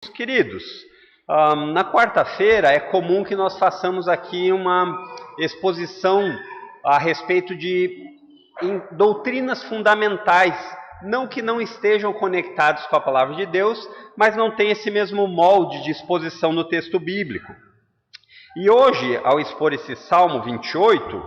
Queridos, na quarta-feira é comum que nós façamos aqui uma exposição a respeito de doutrinas fundamentais, não que não estejam conectados com a palavra de Deus, mas não tem esse mesmo molde de exposição no texto bíblico. E hoje, ao expor esse Salmo 28,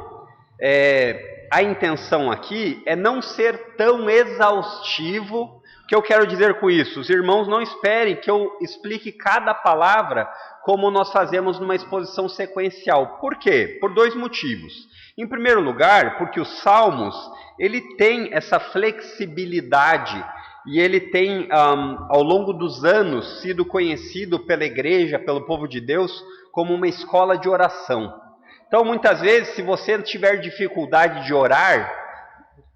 a intenção aqui é não ser tão exaustivo. O que eu quero dizer com isso? Os irmãos não esperem que eu explique cada palavra como nós fazemos numa exposição sequencial. Por quê? Por dois motivos. Em primeiro lugar, porque os Salmos, ele tem essa flexibilidade e ele tem, ao longo dos anos, sido conhecido pela igreja, pelo povo de Deus, como uma escola de oração. Então, muitas vezes, se você tiver dificuldade de orar,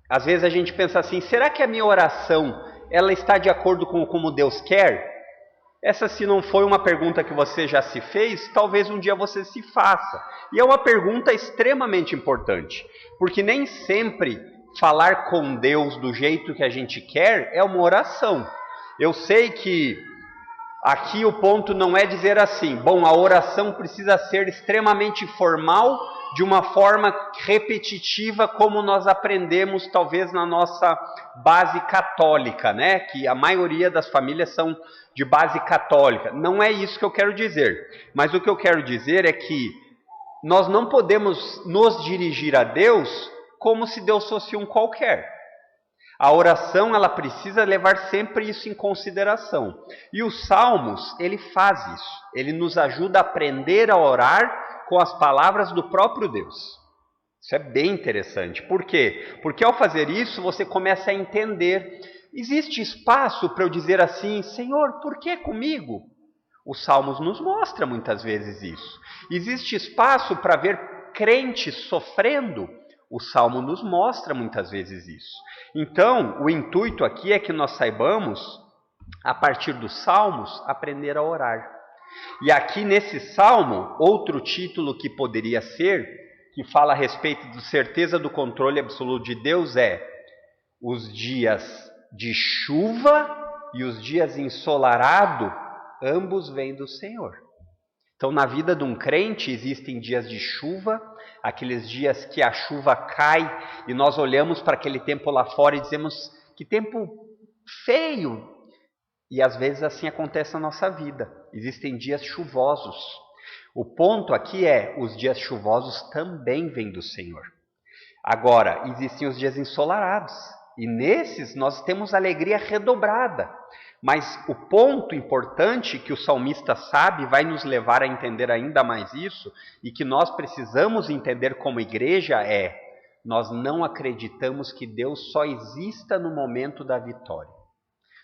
às vezes a gente pensa assim, será que a minha oração ela está de acordo com como Deus quer? Essa, se não foi uma pergunta que você já se fez, talvez um dia você se faça. E é uma pergunta extremamente importante, porque nem sempre falar com Deus do jeito que a gente quer é uma oração. Eu sei que aqui o ponto não é dizer assim, bom, a oração precisa ser extremamente formal, de uma forma repetitiva, como nós aprendemos talvez na nossa base católica, né? Que a maioria das famílias são de base católica. Não é isso que eu quero dizer, mas o que eu quero dizer é que nós não podemos nos dirigir a Deus como se Deus fosse um qualquer. A oração, ela precisa levar sempre isso em consideração. E os Salmos, ele faz isso. Ele nos ajuda a aprender a orar com as palavras do próprio Deus. Isso é bem interessante. Por quê? Porque ao fazer isso, você começa a entender. Existe espaço para eu dizer assim, Senhor, por que comigo? Os Salmos nos mostram muitas vezes isso. Existe espaço para ver crentes sofrendo? O Salmo nos mostra muitas vezes isso. Então, o intuito aqui é que nós saibamos, a partir dos Salmos, aprender a orar. E aqui nesse Salmo, outro título que poderia ser, que fala a respeito da certeza do controle absoluto de Deus, é os dias de chuva e os dias ensolarado, ambos vêm do Senhor. Então, na vida de um crente, existem dias de chuva, aqueles dias que a chuva cai e nós olhamos para aquele tempo lá fora e dizemos, que tempo feio! E às vezes assim acontece na nossa vida. Existem dias chuvosos. O ponto aqui é, os dias chuvosos também vêm do Senhor. Agora, existem os dias ensolarados. E nesses nós temos alegria redobrada. Mas o ponto importante que o salmista sabe, vai nos levar a entender ainda mais isso, e que nós precisamos entender como igreja é, nós não acreditamos que Deus só exista no momento da vitória.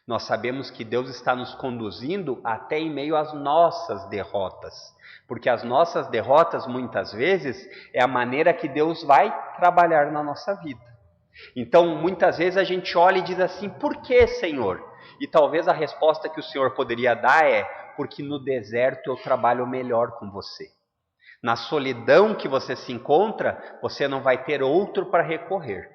Nós sabemos que Deus está nos conduzindo até em meio às nossas derrotas. Porque as nossas derrotas, muitas vezes, é a maneira que Deus vai trabalhar na nossa vida. Então, muitas vezes a gente olha e diz assim, por que, Senhor? E talvez a resposta que o Senhor poderia dar é, porque no deserto eu trabalho melhor com você. Na solidão que você se encontra, você não vai ter outro para recorrer.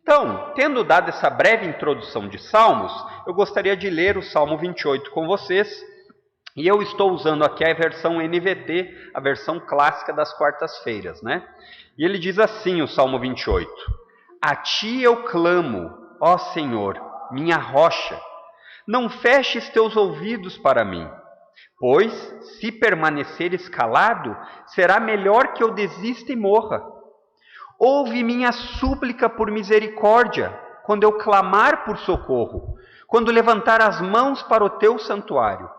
Então, tendo dado essa breve introdução de Salmos, eu gostaria de ler o Salmo 28 com vocês. E eu estou usando aqui a versão NVT, a versão clássica das quartas-feiras, né? E ele diz assim, o Salmo 28. A ti eu clamo, ó Senhor, minha rocha. Não feches teus ouvidos para mim, pois, se permaneceres calado, será melhor que eu desista e morra. Ouve minha súplica por misericórdia, quando eu clamar por socorro, quando levantar as mãos para o teu santuário.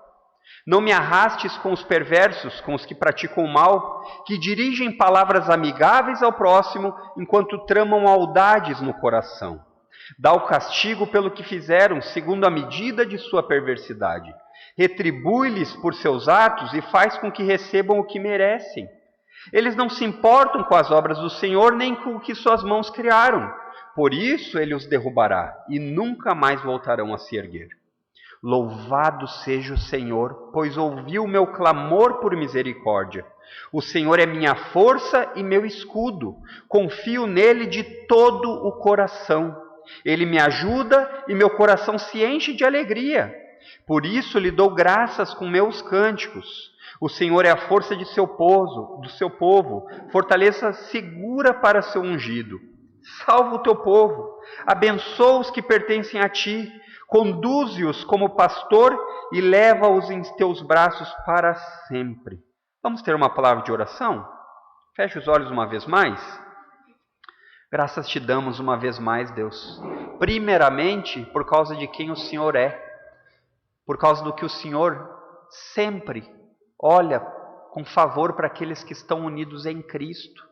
Não me arrastes com os perversos, com os que praticam o mal, que dirigem palavras amigáveis ao próximo, enquanto tramam maldades no coração. Dá o castigo pelo que fizeram, segundo a medida de sua perversidade. Retribui-lhes por seus atos e faz com que recebam o que merecem. Eles não se importam com as obras do Senhor, nem com o que suas mãos criaram. Por isso ele os derrubará, e nunca mais voltarão a se erguer. Louvado seja o Senhor, pois ouviu o meu clamor por misericórdia. O Senhor é minha força e meu escudo. Confio nele de todo o coração. Ele me ajuda e meu coração se enche de alegria. Por isso lhe dou graças com meus cânticos. O Senhor é a força de do seu povo, fortaleza segura para seu ungido. Salva o teu povo, abençoa os que pertencem a ti, conduze-os como pastor e leva-os em teus braços para sempre. Vamos ter uma palavra de oração? Feche os olhos uma vez mais. Graças te damos uma vez mais, Deus. Primeiramente, por causa de quem o Senhor é. Por causa do que o Senhor sempre olha com favor para aqueles que estão unidos em Cristo.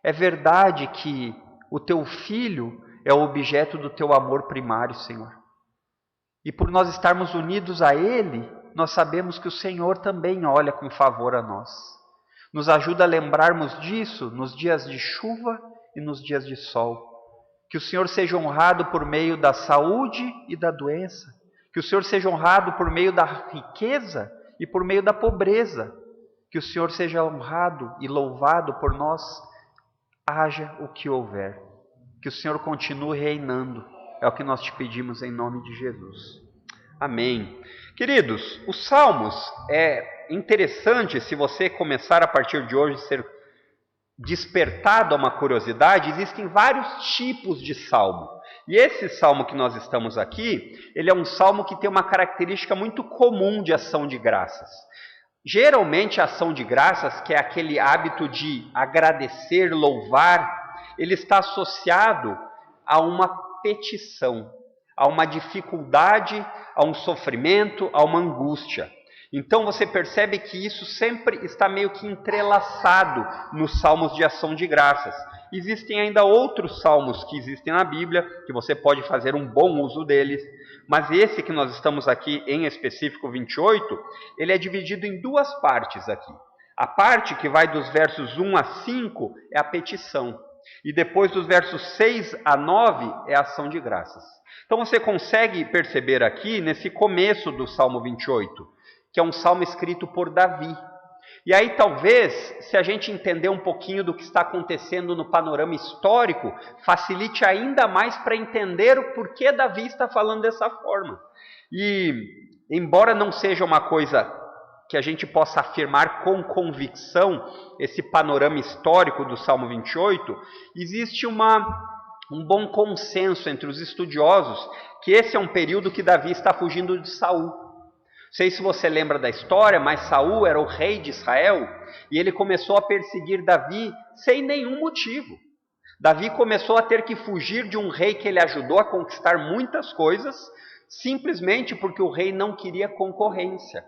É verdade que o teu Filho é o objeto do teu amor primário, Senhor. E por nós estarmos unidos a Ele, nós sabemos que o Senhor também olha com favor a nós. Nos ajuda a lembrarmos disso nos dias de chuva e nos dias de sol. Que o Senhor seja honrado por meio da saúde e da doença. Que o Senhor seja honrado por meio da riqueza e por meio da pobreza. Que o Senhor seja honrado e louvado por nós, haja o que houver. Que o Senhor continue reinando. É o que nós te pedimos em nome de Jesus. Amém. Queridos, os Salmos é interessante, se você começar a partir de hoje a ser despertado a uma curiosidade, existem vários tipos de salmo. E esse salmo que nós estamos aqui, ele é um salmo que tem uma característica muito comum de ação de graças. Geralmente a ação de graças, que é aquele hábito de agradecer, louvar, ele está associado a uma petição, a uma dificuldade, a um sofrimento, a uma angústia. Então você percebe que isso sempre está meio que entrelaçado nos salmos de ação de graças. Existem ainda outros salmos que existem na Bíblia, que você pode fazer um bom uso deles, mas esse que nós estamos aqui, em específico 28, ele é dividido em duas partes aqui. A parte que vai dos versos 1 a 5 é a petição, e depois dos versos 6 a 9 é a ação de graças. Então você consegue perceber aqui, nesse começo do Salmo 28, que é um salmo escrito por Davi. E aí talvez, se a gente entender um pouquinho do que está acontecendo no panorama histórico, facilite ainda mais para entender o porquê Davi está falando dessa forma. E, embora não seja uma coisa que a gente possa afirmar com convicção, esse panorama histórico do Salmo 28, existe um bom consenso entre os estudiosos que esse é um período que Davi está fugindo de Saul. Não sei se você lembra da história, mas Saul era o rei de Israel e ele começou a perseguir Davi sem nenhum motivo. Davi começou a ter que fugir de um rei que ele ajudou a conquistar muitas coisas, simplesmente porque o rei não queria concorrência.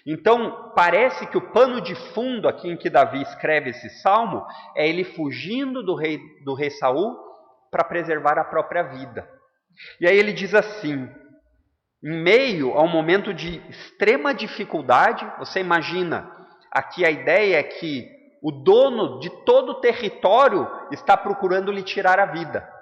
Então, parece que o pano de fundo aqui em que Davi escreve esse salmo é ele fugindo do rei Saul para preservar a própria vida. E aí ele diz assim: em meio a um momento de extrema dificuldade, você imagina, aqui a ideia é que o dono de todo o território está procurando lhe tirar a vida.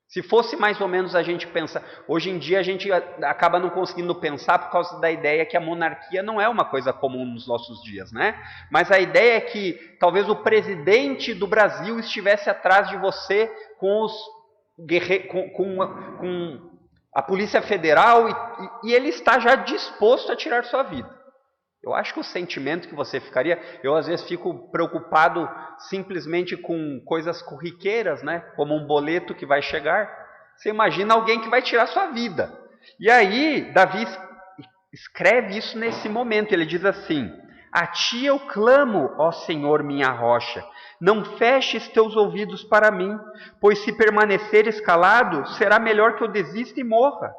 Se fosse mais ou menos a gente pensa, hoje em dia a gente acaba não conseguindo pensar por causa da ideia que a monarquia não é uma coisa comum nos nossos dias, né? Mas a ideia é que talvez o presidente do Brasil estivesse atrás de você com a Polícia Federal e ele está já disposto a tirar sua vida. Eu acho que o sentimento que você ficaria, eu às vezes fico preocupado simplesmente com coisas corriqueiras, né? Como um boleto que vai chegar. Você imagina alguém que vai tirar sua vida. E aí, Davi escreve isso nesse momento, ele diz assim: a ti eu clamo, ó Senhor, minha rocha, não feches teus ouvidos para mim, pois se permaneceres calado, será melhor que eu desista e morra.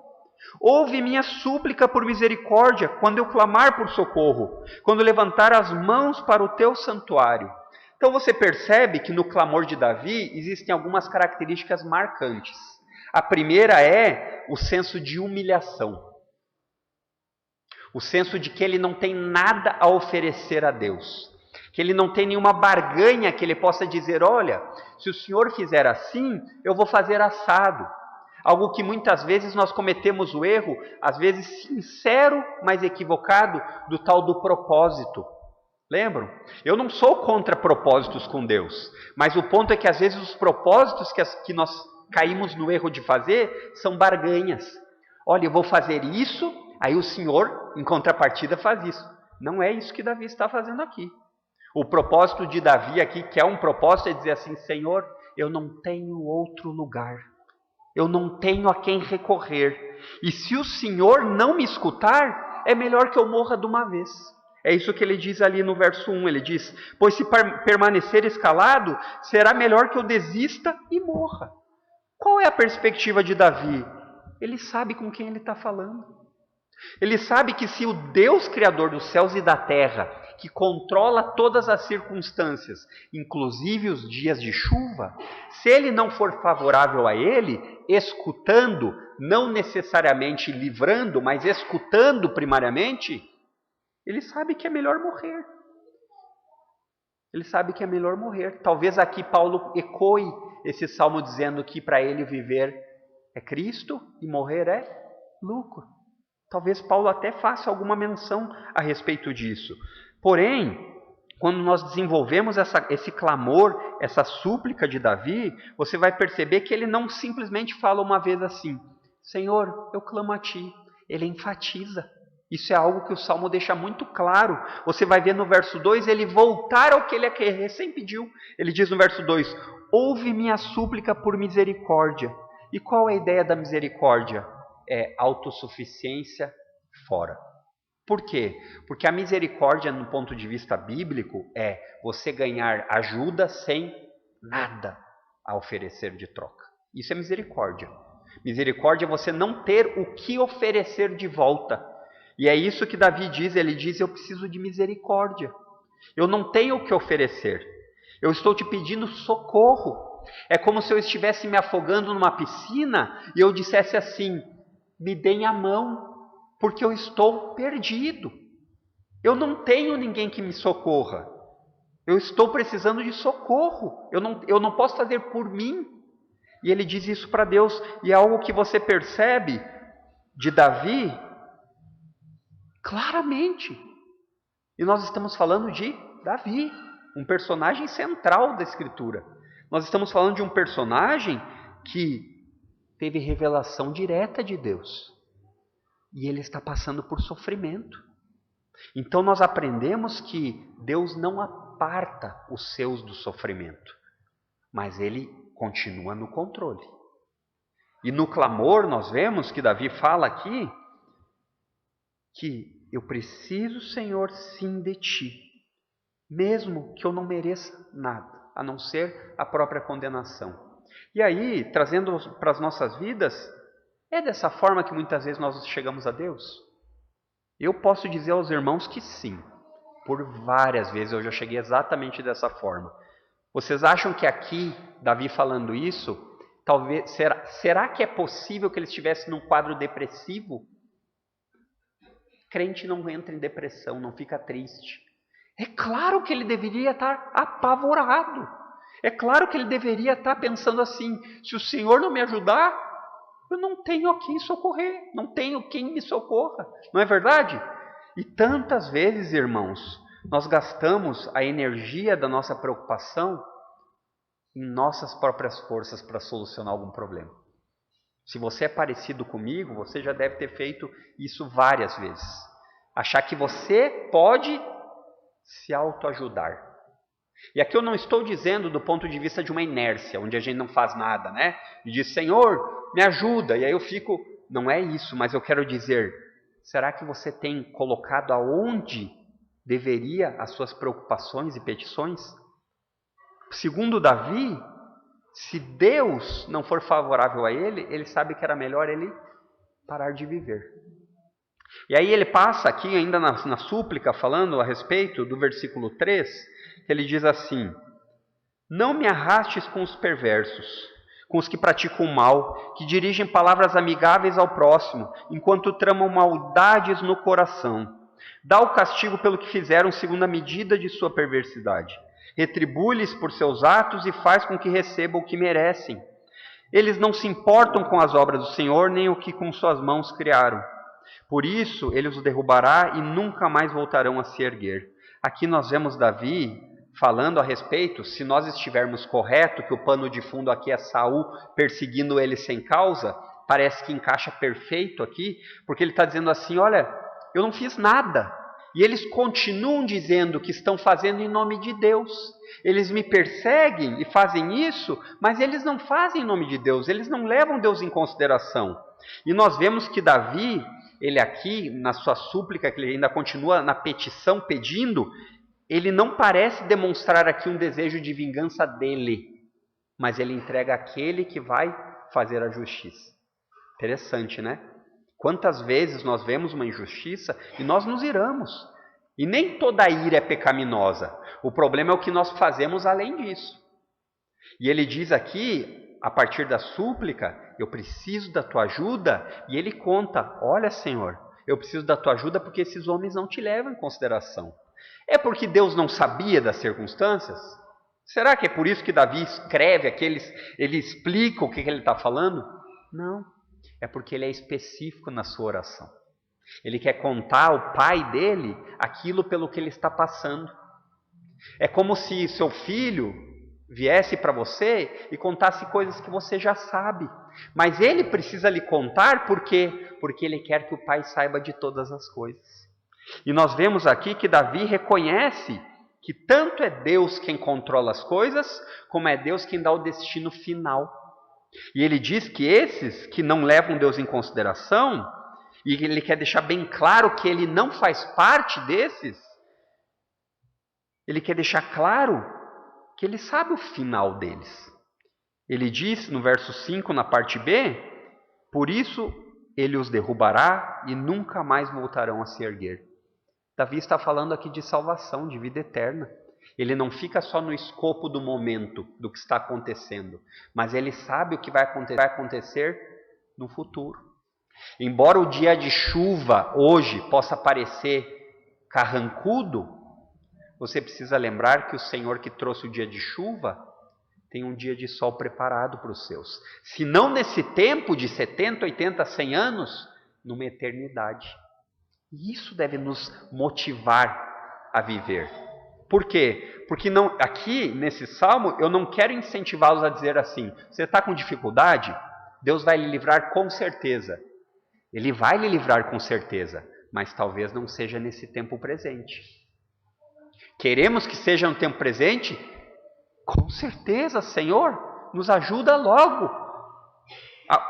Ouve minha súplica por misericórdia, quando eu clamar por socorro, quando levantar as mãos para o teu santuário. Então você percebe que no clamor de Davi existem algumas características marcantes. A primeira é o senso de humilhação. O senso de que ele não tem nada a oferecer a Deus. Que ele não tem nenhuma barganha que ele possa dizer: olha, se o Senhor fizer assim, eu vou fazer assado. Algo que muitas vezes nós cometemos o erro, às vezes sincero, mas equivocado, do tal do propósito. Lembram? Eu não sou contra propósitos com Deus, mas o ponto é que às vezes os propósitos que nós caímos no erro de fazer são barganhas. Olha, eu vou fazer isso, Aí o Senhor, em contrapartida, faz isso. Não é isso que Davi está fazendo aqui. O propósito de Davi aqui, que é um propósito, é dizer assim: Senhor, eu não tenho outro lugar. Eu não tenho a quem recorrer. E se o Senhor não me escutar, é melhor que eu morra de uma vez. É isso que ele diz ali no verso 1. Ele diz: pois se permanecer escalado, será melhor que eu desista e morra. Qual é a perspectiva de Davi? Ele sabe com quem ele está falando. Ele sabe que se o Deus Criador dos céus e da terra, que controla todas as circunstâncias, inclusive os dias de chuva, se ele não for favorável a ele, escutando, não necessariamente livrando, mas escutando primariamente, ele sabe que é melhor morrer. Ele sabe que é melhor morrer. Talvez aqui Paulo ecoe esse salmo dizendo que para ele viver é Cristo e morrer é lucro. Talvez Paulo até faça alguma menção a respeito disso. Porém, quando nós desenvolvemos esse clamor, essa súplica de Davi, você vai perceber que ele não simplesmente fala uma vez assim: Senhor, eu clamo a ti. Ele enfatiza. Isso é algo que o Salmo deixa muito claro. Você vai ver no verso 2, ele voltar ao que ele recém pediu. Ele diz no verso 2, ouve minha súplica por misericórdia. E qual é a ideia da misericórdia? É autossuficiência fora. Por quê? Porque a misericórdia, no ponto de vista bíblico, é você ganhar ajuda sem nada a oferecer de troca. Isso é misericórdia. Misericórdia é você não ter o que oferecer de volta. E é isso que Davi diz, ele diz: eu preciso de misericórdia. Eu não tenho o que oferecer. Eu estou te pedindo socorro. É como se eu estivesse me afogando numa piscina e eu dissesse assim: me deem a mão, porque eu estou perdido. Eu não tenho ninguém que me socorra. Eu estou precisando de socorro. Eu não posso fazer por mim. E ele diz isso para Deus. E é algo que você percebe de Davi claramente. E nós estamos falando de Davi, um personagem central da Escritura. Nós estamos falando de um personagem que teve revelação direta de Deus. E ele está passando por sofrimento. Então nós aprendemos que Deus não aparta os seus do sofrimento, mas ele continua no controle. E no clamor nós vemos que Davi fala aqui que eu preciso, Senhor, sim de ti, mesmo que eu não mereça nada, a não ser a própria condenação. E aí, trazendo para as nossas vidas, é dessa forma que muitas vezes nós chegamos a Deus? Eu posso dizer aos irmãos que sim. Por várias vezes eu já cheguei exatamente dessa forma. Vocês acham que aqui, Davi falando isso, talvez será que é possível que ele estivesse num quadro depressivo? Crente não entra em depressão, não fica triste. É claro que ele deveria estar apavorado. É claro que ele deveria estar pensando assim: se o Senhor não me ajudar, eu não tenho a quem socorrer, não tenho quem me socorra. Não é verdade? E tantas vezes, irmãos, nós gastamos a energia da nossa preocupação em nossas próprias forças para solucionar algum problema. Se você é parecido comigo, você já deve ter feito isso várias vezes. Achar que você pode se autoajudar. E aqui eu não estou dizendo do ponto de vista de uma inércia, onde a gente não faz nada, né? E diz: Senhor, me ajuda. E aí eu fico... Não é isso, mas eu quero dizer, será que você tem colocado aonde deveria as suas preocupações e petições? Segundo Davi, se Deus não for favorável a ele, ele sabe que era melhor ele parar de viver. E aí ele passa aqui ainda na súplica, falando a respeito do versículo 3, que ele diz assim: não me arrastes com os perversos, com os que praticam o mal, que dirigem palavras amigáveis ao próximo, enquanto tramam maldades no coração. Dá o castigo pelo que fizeram segundo a medida de sua perversidade. Retribui-lhes por seus atos e faz com que recebam o que merecem. Eles não se importam com as obras do Senhor, nem o que com suas mãos criaram. Por isso, ele os derrubará e nunca mais voltarão a se erguer. Aqui nós vemos Davi falando a respeito, se nós estivermos corretos, que o pano de fundo aqui é Saul perseguindo ele sem causa, parece que encaixa perfeito aqui, porque ele está dizendo assim, olha, eu não fiz nada. E eles continuam dizendo que estão fazendo em nome de Deus. Eles me perseguem e fazem isso, mas eles não fazem em nome de Deus, eles não levam Deus em consideração. E nós vemos que Davi, ele aqui, na sua súplica, que ele ainda continua na petição pedindo, ele não parece demonstrar aqui um desejo de vingança dele, mas ele entrega aquele que vai fazer a justiça. Interessante, né? Quantas vezes nós vemos uma injustiça e nós nos iramos. E nem toda ira é pecaminosa. O problema é o que nós fazemos além disso. E ele diz aqui, a partir da súplica, eu preciso da tua ajuda. E ele conta, olha Senhor, eu preciso da tua ajuda porque esses homens não te levam em consideração. É porque Deus não sabia das circunstâncias? Será que é por isso que Davi escreve aqui, ele explica o que ele está falando? Não. É porque ele é específico na sua oração. Ele quer contar ao pai dele aquilo pelo que ele está passando. É como se seu filho viesse para você e contasse coisas que você já sabe. Mas ele precisa lhe contar por quê? Porque ele quer que o pai saiba de todas as coisas. E nós vemos aqui que Davi reconhece que tanto é Deus quem controla as coisas, como é Deus quem dá o destino final. E ele diz que esses que não levam Deus em consideração, e ele quer deixar bem claro que ele não faz parte desses, ele quer deixar claro que ele sabe o final deles. Ele diz no verso 5, na parte B, por isso ele os derrubará e nunca mais voltarão a se erguer. Davi está falando aqui de salvação, de vida eterna. Ele não fica só no escopo do momento, do que está acontecendo, mas ele sabe o que vai acontecer no futuro. Embora o dia de chuva hoje possa parecer carrancudo, você precisa lembrar que o Senhor que trouxe o dia de chuva tem um dia de sol preparado para os seus. Se não nesse tempo de 70, 80, 100 anos, numa eternidade. E isso deve nos motivar a viver. Por quê? Porque não, aqui nesse salmo eu não quero incentivá-los a dizer assim, você está com dificuldade? Deus vai lhe livrar com certeza. Ele vai lhe livrar com certeza, mas talvez não seja nesse tempo presente. Queremos que seja no tempo presente? Com certeza, Senhor, nos ajuda logo.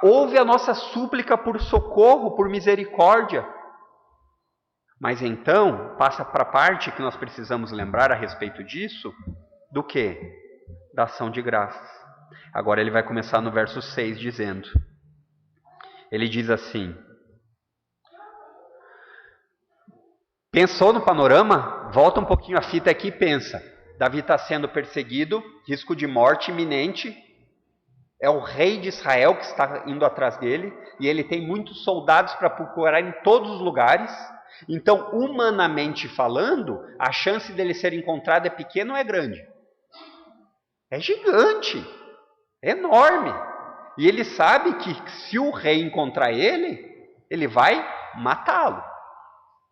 Ouve a nossa súplica por socorro, por misericórdia. Mas então, passa para a parte que nós precisamos lembrar a respeito disso, do quê? Da ação de graças. Agora ele vai começar no verso 6 dizendo, ele diz assim, pensou no panorama? Volta um pouquinho a fita aqui e pensa, Davi está sendo perseguido, risco de morte iminente, é o rei de Israel que está indo atrás dele, e ele tem muitos soldados para procurar em todos os lugares. Então, humanamente falando, a chance dele ser encontrado é pequena ou é grande? É gigante, é enorme. E ele sabe que se o rei encontrar ele vai matá-lo.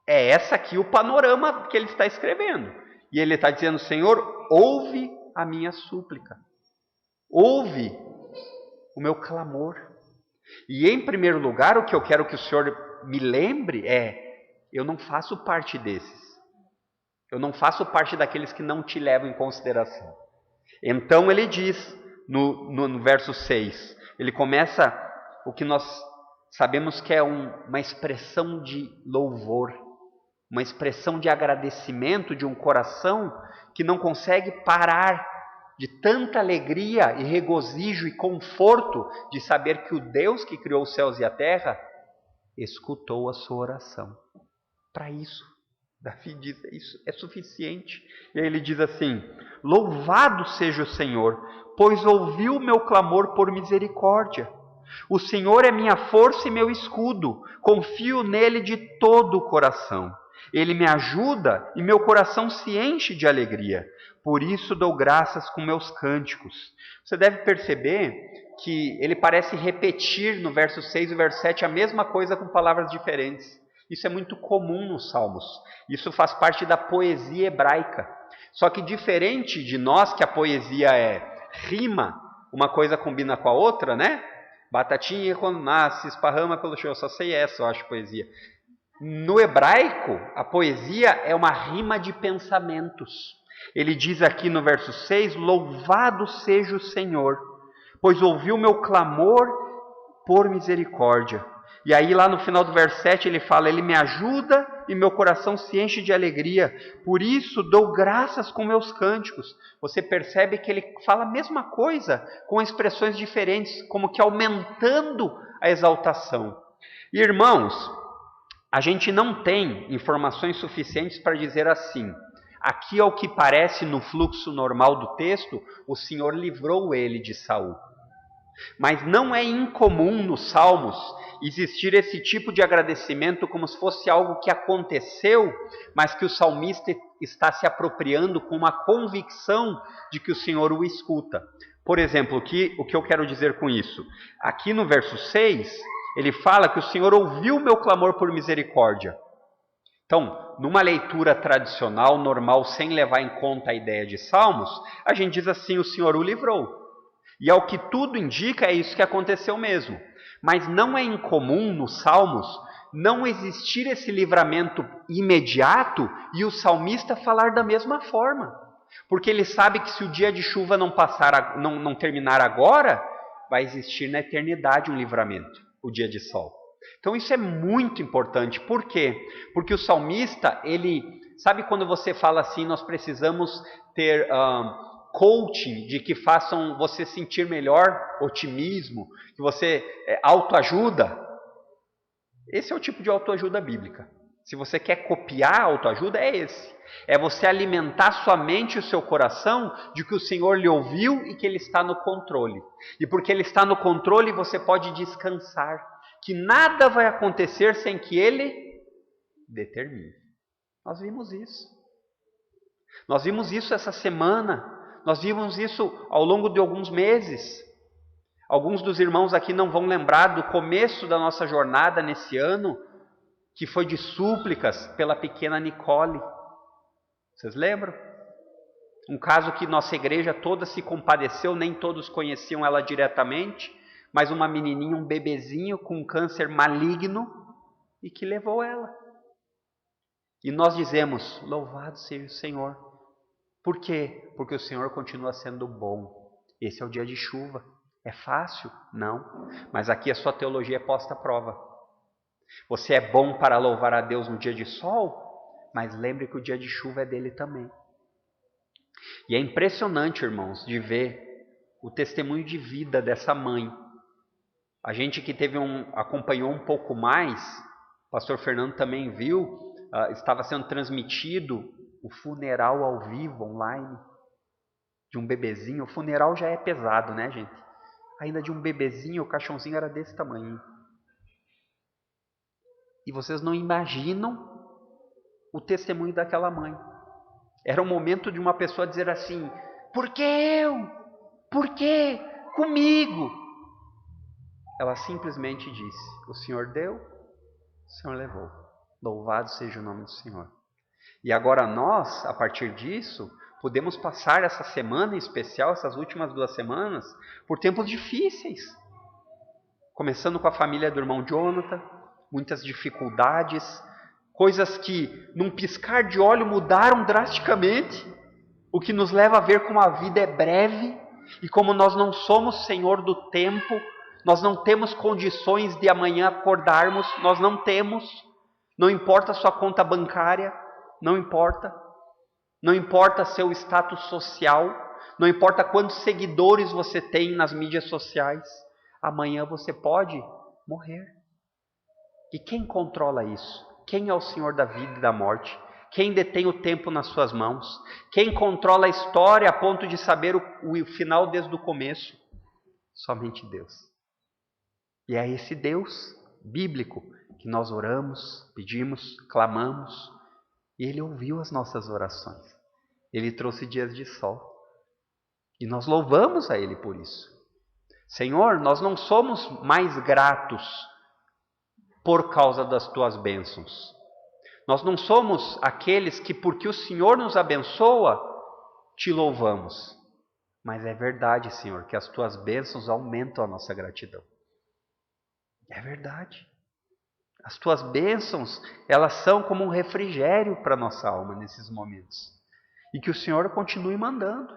É esse aqui o panorama que ele está escrevendo. E ele está dizendo, Senhor, ouve a minha súplica. Ouve o meu clamor. E em primeiro lugar, o que eu quero que o Senhor me lembre é, eu não faço parte desses. Eu não faço parte daqueles que não te levam em consideração. Então ele diz, no verso 6, ele começa o que nós sabemos que é uma expressão de louvor, uma expressão de agradecimento de um coração que não consegue parar de tanta alegria e regozijo e conforto de saber que o Deus que criou os céus e a terra escutou a sua oração. Para isso, Davi diz, isso é suficiente. E aí ele diz assim, louvado seja o Senhor, pois ouviu o meu clamor por misericórdia. O Senhor é minha força e meu escudo, confio nele de todo o coração. Ele me ajuda e meu coração se enche de alegria. Por isso dou graças com meus cânticos. Você deve perceber que ele parece repetir no verso 6 e verso 7 a mesma coisa com palavras diferentes. Isso é muito comum nos Salmos. Isso faz parte da poesia hebraica. Só que diferente de nós, que a poesia é rima, uma coisa combina com a outra, né? Batatinha quando nasce, esparrama pelo chão. Eu só sei essa, eu acho, poesia. No hebraico, a poesia é uma rima de pensamentos. Ele diz aqui no verso 6, louvado seja o Senhor, pois ouviu meu clamor por misericórdia. E aí lá no final do verso 7 ele fala, ele me ajuda e meu coração se enche de alegria, por isso dou graças com meus cânticos. Você percebe que ele fala a mesma coisa, com expressões diferentes, como que aumentando a exaltação. E irmãos, a gente não tem informações suficientes para dizer assim, aqui ao que parece no fluxo normal do texto, o Senhor livrou ele de Saul. Mas não é incomum nos Salmos existir esse tipo de agradecimento como se fosse algo que aconteceu, mas que o salmista está se apropriando com uma convicção de que o Senhor o escuta. Por exemplo, o que eu quero dizer com isso? Aqui no verso 6, ele fala que o Senhor ouviu meu clamor por misericórdia. Então, numa leitura tradicional, normal, sem levar em conta a ideia de Salmos, a gente diz assim, o Senhor o livrou. E ao que tudo indica, é isso que aconteceu mesmo. Mas não é incomum nos Salmos não existir esse livramento imediato e o salmista falar da mesma forma. Porque ele sabe que se o dia de chuva não terminar agora, vai existir na eternidade um livramento, o dia de sol. Então isso é muito importante. Por quê? Porque o salmista, sabe quando você fala assim, nós precisamos ter coaching de que façam você sentir melhor, otimismo, que você autoajuda. Esse é o tipo de autoajuda bíblica. Se você quer copiar a autoajuda, é esse. É você alimentar sua mente e o seu coração de que o Senhor lhe ouviu e que Ele está no controle. E porque Ele está no controle, você pode descansar. Que nada vai acontecer sem que Ele determine. Nós vimos isso. Nós vimos isso essa semana. Nós vimos isso ao longo de alguns meses. Alguns dos irmãos aqui não vão lembrar do começo da nossa jornada nesse ano, que foi de súplicas pela pequena Nicole. Vocês lembram? Um caso que nossa igreja toda se compadeceu, nem todos conheciam ela diretamente, mas uma menininha, um bebezinho com um câncer maligno e que levou ela. E nós dizemos, louvado seja o Senhor. Por quê? Porque o Senhor continua sendo bom. Esse é o dia de chuva. É fácil? Não. Mas aqui a sua teologia é posta à prova. Você é bom para louvar a Deus no dia de sol, mas lembre que o dia de chuva é dele também. E é impressionante, irmãos, de ver o testemunho de vida dessa mãe. A gente que acompanhou um pouco mais, o pastor Fernando também viu, estava sendo transmitido o funeral ao vivo, online, de um bebezinho. O funeral já é pesado, né, gente? Ainda de um bebezinho, o caixãozinho era desse tamanho. E vocês não imaginam o testemunho daquela mãe. Era um momento de uma pessoa dizer assim, por que eu? Por que comigo? Ela simplesmente disse, o Senhor deu, o Senhor levou. Louvado seja o nome do Senhor. E agora nós, a partir disso, podemos passar essa semana em especial, essas últimas 2 semanas, por tempos difíceis. Começando com a família do irmão Jonathan, muitas dificuldades, coisas que num piscar de olho mudaram drasticamente, o que nos leva a ver como a vida é breve e como nós não somos senhor do tempo, nós não temos condições de amanhã acordarmos, nós não temos, não importa a sua conta bancária, não importa seu status social, não importa quantos seguidores você tem nas mídias sociais, amanhã você pode morrer. E quem controla isso? Quem é o Senhor da vida e da morte? Quem detém o tempo nas suas mãos? Quem controla a história a ponto de saber o final desde o começo? Somente Deus. E é esse Deus bíblico que nós oramos, pedimos, clamamos, e Ele ouviu as nossas orações. Ele trouxe dias de sol. E nós louvamos a Ele por isso. Senhor, nós não somos mais gratos por causa das Tuas bênçãos. Nós não somos aqueles que, porque o Senhor nos abençoa, Te louvamos. Mas é verdade, Senhor, que as Tuas bênçãos aumentam a nossa gratidão. É verdade. As tuas bênçãos, elas são como um refrigério para a nossa alma nesses momentos. E que o Senhor continue mandando.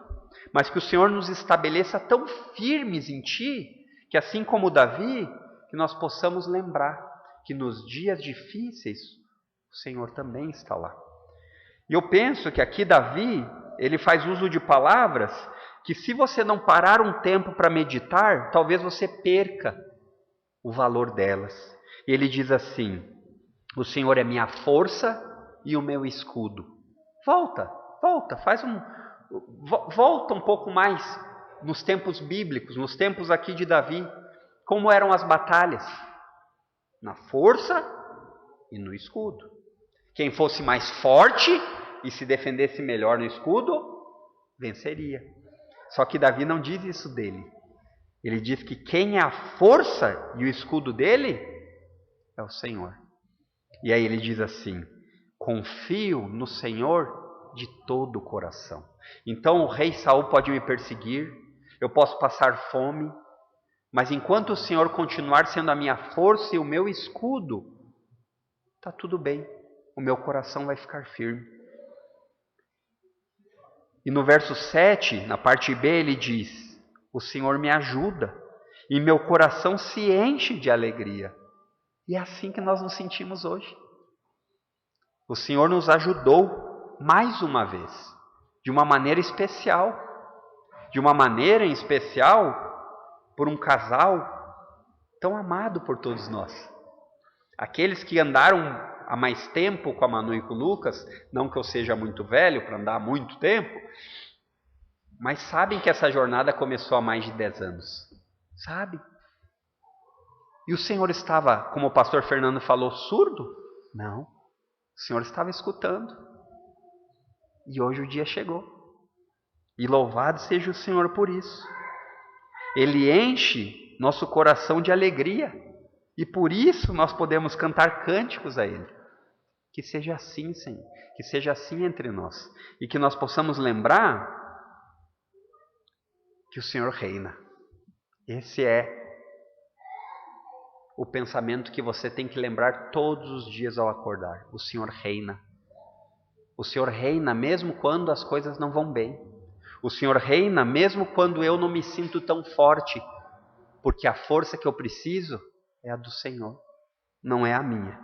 Mas que o Senhor nos estabeleça tão firmes em Ti, que assim como Davi, que nós possamos lembrar que nos dias difíceis, o Senhor também está lá. E eu penso que aqui Davi, ele faz uso de palavras que se você não parar um tempo para meditar, talvez você perca o valor delas. E ele diz assim: o Senhor é minha força e o meu escudo. Volta, volta um pouco mais nos tempos bíblicos, nos tempos aqui de Davi. Como eram as batalhas? Na força e no escudo. Quem fosse mais forte e se defendesse melhor no escudo, venceria. Só que Davi não diz isso dele. Ele diz que quem é a força e o escudo dele é o Senhor. E aí ele diz assim: confio no Senhor de todo o coração. Então o rei Saul pode me perseguir, eu posso passar fome, mas enquanto o Senhor continuar sendo a minha força e o meu escudo, está tudo bem, o meu coração vai ficar firme. E no verso 7, na parte B, ele diz: o Senhor me ajuda e meu coração se enche de alegria. E é assim que nós nos sentimos hoje. O Senhor nos ajudou mais uma vez, de uma maneira especial. De uma maneira em especial por um casal tão amado por todos nós. Aqueles que andaram há mais tempo com a Manu e com o Lucas, não que eu seja muito velho para andar há muito tempo, mas sabem que essa jornada começou há mais de 10 anos. Sabe? E o Senhor estava, como o pastor Fernando falou, surdo? Não. O Senhor estava escutando. E hoje o dia chegou. E louvado seja o Senhor por isso. Ele enche nosso coração de alegria. E por isso nós podemos cantar cânticos a Ele. Que seja assim, Senhor. Que seja assim entre nós. E que nós possamos lembrar que o Senhor reina. Esse é o pensamento que você tem que lembrar todos os dias ao acordar. O Senhor reina. O Senhor reina mesmo quando as coisas não vão bem. O Senhor reina mesmo quando eu não me sinto tão forte, porque a força que eu preciso é a do Senhor, não é a minha.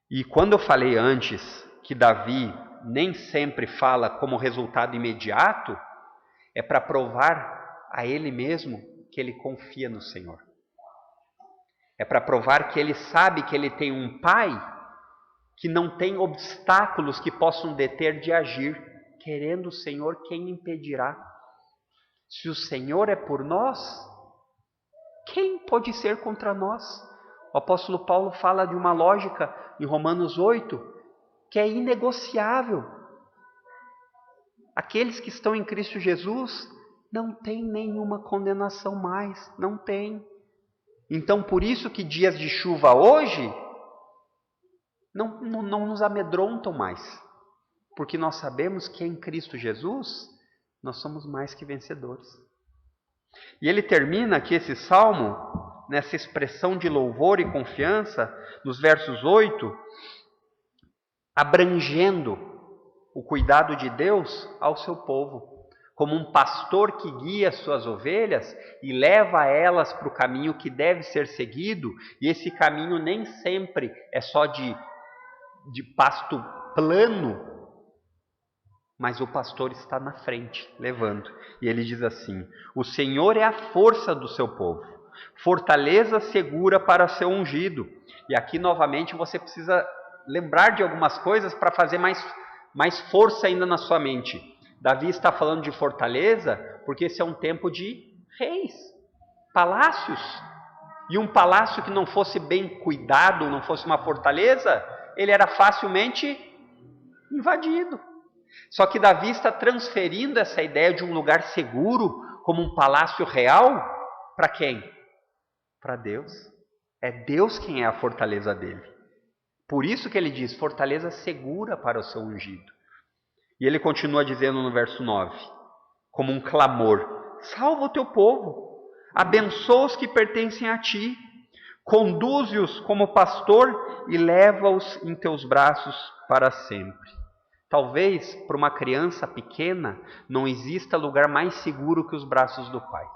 E quando eu falei antes que Davi nem sempre fala como resultado imediato, é para provar a ele mesmo que ele confia no Senhor. É para provar que ele sabe que ele tem um pai que não tem obstáculos que possam deter de agir. Querendo o Senhor, quem impedirá? Se o Senhor é por nós, quem pode ser contra nós? O apóstolo Paulo fala de uma lógica em Romanos 8, que é inegociável. Aqueles que estão em Cristo Jesus não têm nenhuma condenação mais, não tem. Então por isso que dias de chuva hoje não nos amedrontam mais, porque nós sabemos que em Cristo Jesus nós somos mais que vencedores. E ele termina aqui esse salmo, nessa expressão de louvor e confiança, nos versos 8, abrangendo o cuidado de Deus ao seu povo, como um pastor que guia as suas ovelhas e leva elas para o caminho que deve ser seguido, e esse caminho nem sempre é só de pasto plano, mas o pastor está na frente, levando. E ele diz assim: o Senhor é a força do seu povo, fortaleza segura para seu ungido. E aqui novamente você precisa lembrar de algumas coisas para fazer mais força ainda na sua mente. Davi está falando de fortaleza porque esse é um tempo de reis, palácios. E um palácio que não fosse bem cuidado, não fosse uma fortaleza, ele era facilmente invadido. Só que Davi está transferindo essa ideia de um lugar seguro, como um palácio real, para quem? Para Deus. É Deus quem é a fortaleza dele. Por isso que ele diz, fortaleza segura para o seu ungido. E ele continua dizendo no verso 9, como um clamor: salva o teu povo, Abençoa os que pertencem a ti, conduze-os como pastor e leva-os em teus braços para sempre. Talvez para uma criança pequena não exista lugar mais seguro que os braços do pai.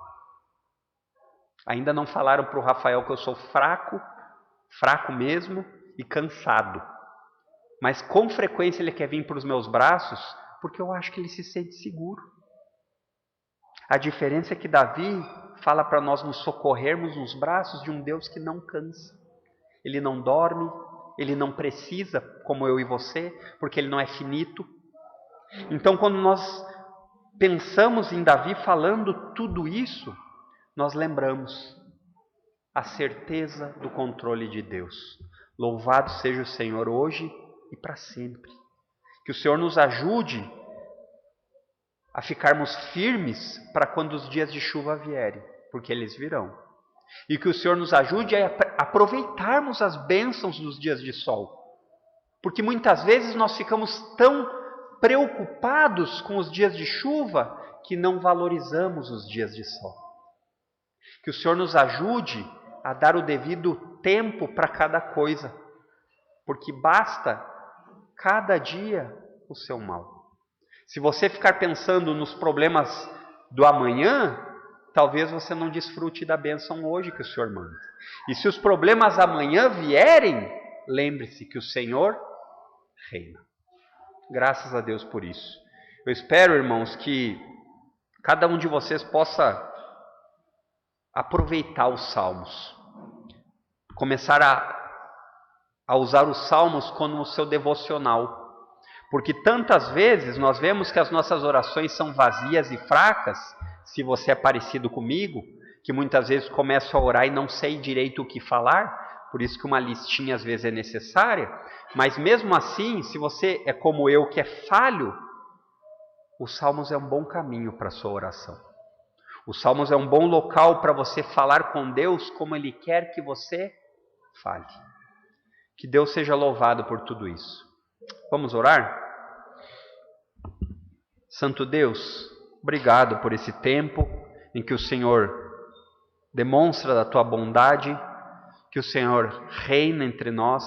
Ainda não falaram para o Rafael que eu sou fraco mesmo e cansado. Mas com frequência ele quer vir para os meus braços porque eu acho que ele se sente seguro. A diferença é que Davi fala para nós nos socorrermos nos braços de um Deus que não cansa. Ele não dorme, ele não precisa, como eu e você, porque ele não é finito. Então, quando nós pensamos em Davi falando tudo isso, nós lembramos a certeza do controle de Deus. Louvado seja o Senhor hoje e para sempre. Que o Senhor nos ajude a ficarmos firmes para quando os dias de chuva vierem, porque eles virão. E que o Senhor nos ajude a aproveitarmos as bênçãos dos dias de sol. Porque muitas vezes nós ficamos tão preocupados com os dias de chuva que não valorizamos os dias de sol. Que o Senhor nos ajude a dar o devido tempo para cada coisa, porque basta cada dia o seu mal. Se você ficar pensando nos problemas do amanhã, talvez você não desfrute da bênção hoje que o Senhor manda. E se os problemas amanhã vierem, lembre-se que o Senhor reina. Graças a Deus por isso. Eu espero, irmãos, que cada um de vocês possa aproveitar os salmos. Começar a usar os salmos como o seu devocional. Porque tantas vezes nós vemos que as nossas orações são vazias e fracas, se você é parecido comigo, que muitas vezes começo a orar e não sei direito o que falar, por isso que uma listinha às vezes é necessária, mas mesmo assim, se você é como eu que é falho, os salmos é um bom caminho para a sua oração. Os salmos é um bom local para você falar com Deus como Ele quer que você fale. Que Deus seja louvado por tudo isso. Vamos orar? Santo Deus, obrigado por esse tempo em que o Senhor demonstra da Tua bondade, que o Senhor reina entre nós,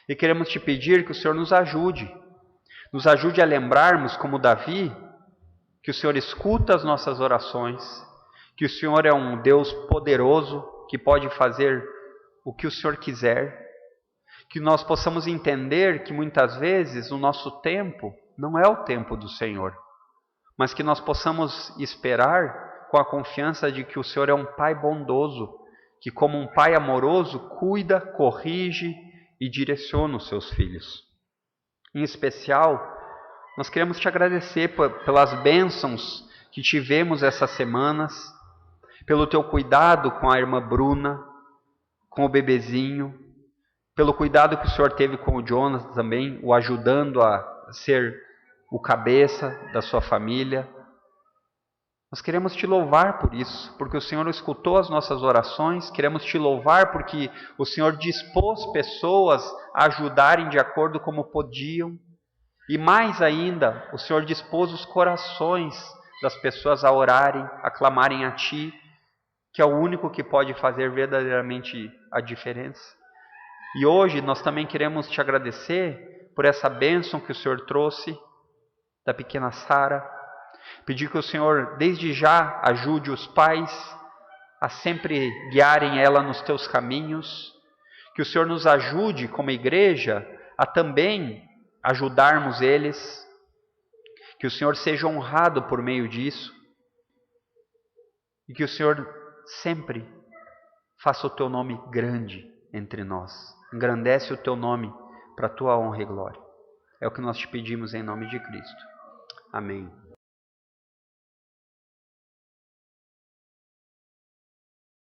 e queremos Te pedir que o Senhor nos ajude a lembrarmos, como Davi, que o Senhor escuta as nossas orações, que o Senhor é um Deus poderoso, que pode fazer o que o Senhor quiser, que nós possamos entender que muitas vezes o nosso tempo não é o tempo do Senhor, mas que nós possamos esperar com a confiança de que o Senhor é um Pai bondoso, que como um Pai amoroso cuida, corrige e direciona os seus filhos. Em especial, nós queremos Te agradecer pelas bênçãos que tivemos essas semanas, pelo Teu cuidado com a irmã Bruna, com o bebezinho, pelo cuidado que o Senhor teve com o Jonas também, o ajudando a ser o cabeça da sua família. Nós queremos Te louvar por isso, porque o Senhor escutou as nossas orações, queremos Te louvar porque o Senhor dispôs pessoas a ajudarem de acordo como podiam, e mais ainda, o Senhor dispôs os corações das pessoas a orarem, a clamarem a Ti, que é o único que pode fazer verdadeiramente a diferença. E hoje nós também queremos Te agradecer por essa bênção que o Senhor trouxe da pequena Sara. Pedir que o Senhor desde já ajude os pais a sempre guiarem ela nos Teus caminhos. Que o Senhor nos ajude como igreja a também ajudarmos eles. Que o Senhor seja honrado por meio disso. E que o Senhor sempre faça o Teu nome grande entre nós. Engrandece o Teu nome para a Tua honra e glória. É o que nós Te pedimos em nome de Cristo. Amém.